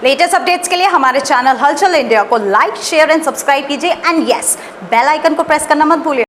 Latest updates के लिए हमारे चैनल हलचल इंडिया को लाइक, शेयर एंड सब्सक्राइब कीजिए एंड यस, बेल आइकन को प्रेस करना मत भूलिए।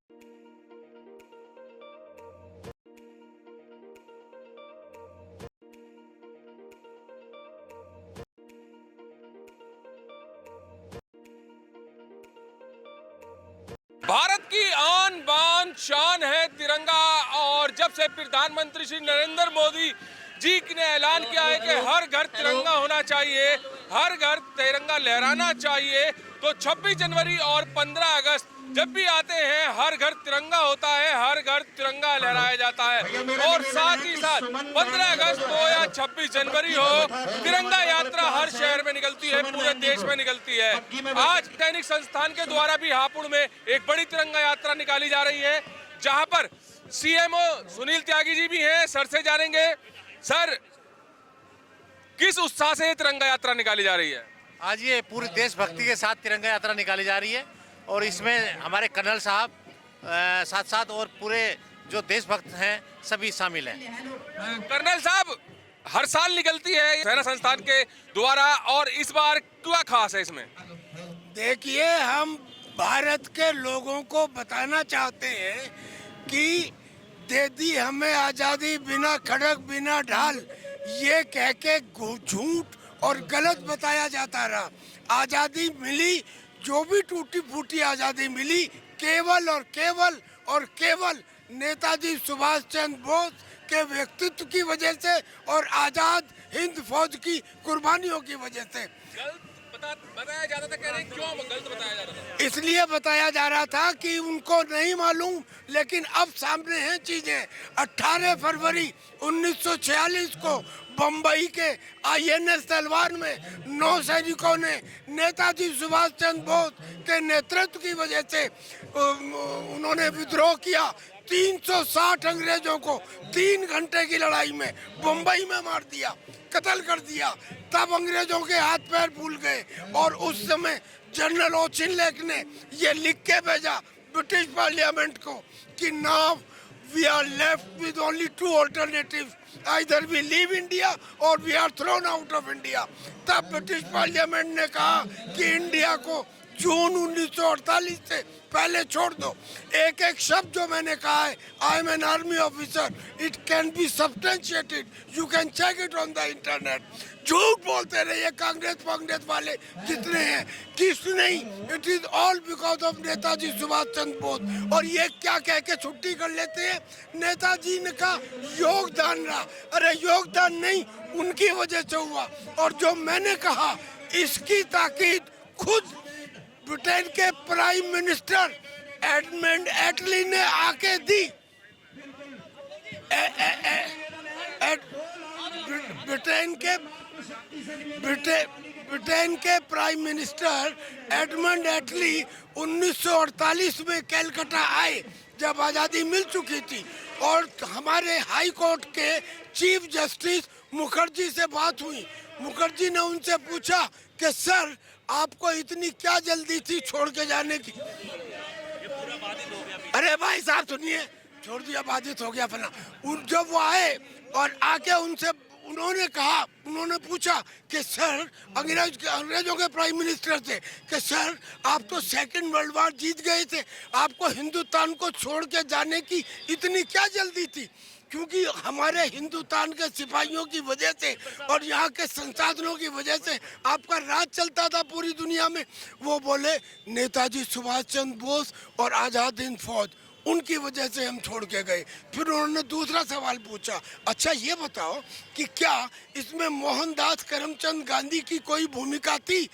भारत की आन बान शान है तिरंगा। और जब से प्रधानमंत्री श्री नरेंद्र मोदी जी ने ऐलान किया है कि हर घर तिरंगा होना चाहिए, हर घर तिरंगा लहराना चाहिए, तो 26 जनवरी और 15 अगस्त जब भी आते हैं हर घर तिरंगा होता है, हर घर तिरंगा लहराया जाता है। और साथ ही साथ 15 अगस्त हो या 26 जनवरी हो, तिरंगा यात्रा हर शहर में निकलती है, पूरे देश में निकलती है। आज सैनिक संस्थान के द्वारा भी हापुड़ में एक बड़ी तिरंगा यात्रा निकाली जा रही है, जहां पर सीएमओ सुनील त्यागी जी भी हैं। सर से जानेंगे, सर किस उत्साह से तिरंगा यात्रा निकाली जा रही है? आज ये पूरी देशभक्ति के साथ तिरंगा यात्रा निकाली जा रही है और इसमें हमारे कर्नल साहब साथ साथ और पूरे जो देशभक्त हैं सभी शामिल हैं। कर्नल साहब, हर साल निकलती है सेना संस्थान के द्वारा, और इस बार क्या खास है इसमें? देखिए, हम भारत के लोगों को बताना चाहते हैं कि दे दी हमें आज़ादी बिना खड़क बिना ढाल, ये कह के झूठ और गलत बताया जाता रहा। आज़ादी मिली, जो भी टूटी फूटी आज़ादी मिली, केवल और केवल नेताजी सुभाष चंद्र बोस के व्यक्तित्व की वजह से और आज़ाद हिंद फौज की कुर्बानियों की वजह से। बताया जाता था, कह रहे क्यों गलत बताया जा रहा था? इसलिए बताया जा रहा था कि उनको नहीं मालूम, लेकिन अब सामने हैं चीजें। 18 फरवरी 1946 को बम्बई के INS तलवार में 9 सैनिकों ने नेताजी सुभाष चंद्र बोस के नेतृत्व की वजह से उन्होंने विद्रोह किया। 360 अंग्रेजों को 3 घंटे की लड़ाई में बम्बई में मार दिया, कत्ल कर दिया। तब अंग्रेजों के हाथ पैर फूल गए और उस समय जनरल ओचिनलेक ने ये लिख के भेजा ब्रिटिश पार्लियामेंट को कि now we are left with only 2 alternatives, either we leave India और we are thrown out of India. तब ब्रिटिश पार्लियामेंट ने कहा कि इंडिया को जून 1948 से पहले छोड़ दो। एक एक शब्द जो मैंने कहा है, I am an army officer, it can be substantiated, you can check it on the internet. झूठ बोलते रहे ये कांग्रेस वाले जितने हैं, किस नहीं, it is all because of Netaji Subhash Chandra Bose. और ये क्या कह के छुट्टी कर लेते हैं, नेताजी ने कहा योगदान रहा। अरे योगदान नहीं, उनकी वजह से हुआ। और जो मैंने कहा इसकी ताकीद खुद ब्रिटेन के प्राइम मिनिस्टर एडमंड एटली ने आके दी। ब्रिटेन के प्राइम मिनिस्टर एडमंड एटली 1948 में कलकत्ता आए जब आज़ादी मिल चुकी थी, और हमारे हाई कोर्ट के चीफ जस्टिस मुखर्जी से बात हुई। मुखर्जी ने उनसे पूछा कि सर आपको इतनी क्या जल्दी थी छोड़ के जाने की? अरे भाई साहब सुनिए, छोड़ दिया, बाधित हो गया फला। जब वो आए और आके उनसे उन्होंने पूछा कि सर, अंग्रेजों के प्राइम मिनिस्टर थे, कि सर आप तो सेकंड वर्ल्ड वॉर जीत गए थे, आपको हिंदुस्तान को छोड़ के जाने की इतनी क्या जल्दी थी? क्योंकि हमारे हिंदुस्तान के सिपाहियों की वजह से और यहाँ के संसाधनों की वजह से आपका राज चलता था पूरी दुनिया में। वो बोले नेताजी सुभाष चंद्र बोस और आज़ाद हिंद फौज, उनकी वजह से हम छोड़ के गए। फिर उन्होंने दूसरा सवाल पूछा, अच्छा ये बताओ कि क्या इसमें मोहनदास करमचंद गांधी की कोई भूमिका थी?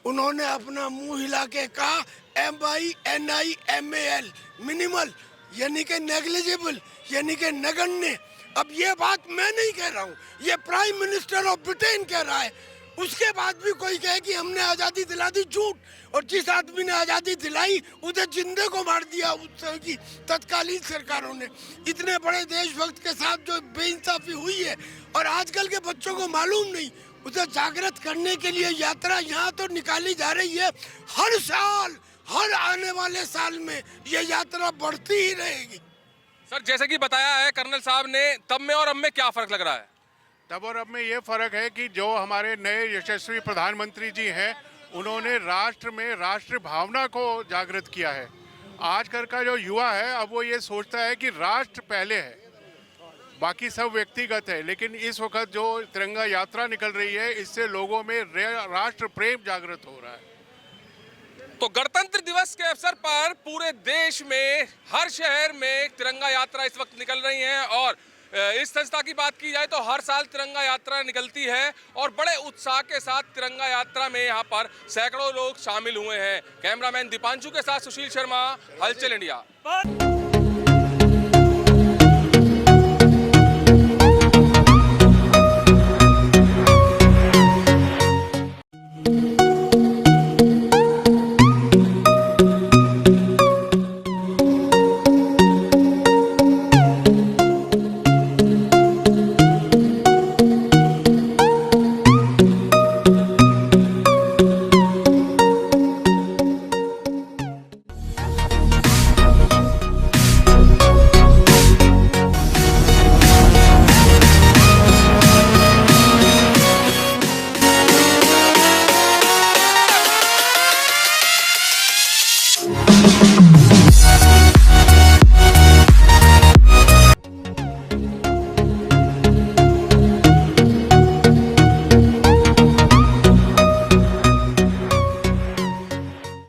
उन्होंने अपना मुंह हिला के कहा MINIMAL, मिनिमल, यानी कि नेग्लिजिबल, यानी कि नगण्य। अब ये बात मैं नहीं कह रहा हूँ, ये प्राइम मिनिस्टर ऑफ ब्रिटेन कह रहा है। उसके बाद भी कोई कहे कि हमने आज़ादी दिला दी, झूठ। और जिस आदमी ने आज़ादी दिलाई उसे जिंदे को मार दिया उस समय की तत्कालीन सरकारों ने। इतने बड़े देशभक्त के साथ जो बेइंसाफी हुई है, और आजकल के बच्चों को मालूम नहीं, उसे जागृत करने के लिए यात्रा यहाँ तो निकाली जा रही है। हर साल, हर आने वाले साल में ये यात्रा बढ़ती ही रहेगी। सर, जैसे कि बताया है कर्नल साहब ने, तब में और अब में क्या फर्क लग रहा है? तब और अब में ये फर्क है कि जो हमारे नए यशस्वी प्रधानमंत्री जी हैं, उन्होंने राष्ट्र में राष्ट्र भावना को जागृत किया है। आजकल का जो युवा है, अब वो ये सोचता है कि राष्ट्र पहले है, बाकी सब व्यक्तिगत है। लेकिन इस वक्त जो तिरंगा यात्रा निकल रही है, इससे लोगों में राष्ट्र प्रेम जागृत हो रहा है। तो गणतंत्र दिवस के अवसर पर पूरे देश में हर शहर में तिरंगा यात्रा इस वक्त निकल रही है और इस संस्था की बात की जाए तो हर साल तिरंगा यात्रा निकलती है और बड़े उत्साह के साथ तिरंगा यात्रा में यहाँ पर सैकड़ों लोग शामिल हुए हैं। कैमरामैन दीपांशु के साथ सुशील शर्मा, हलचल इंडिया।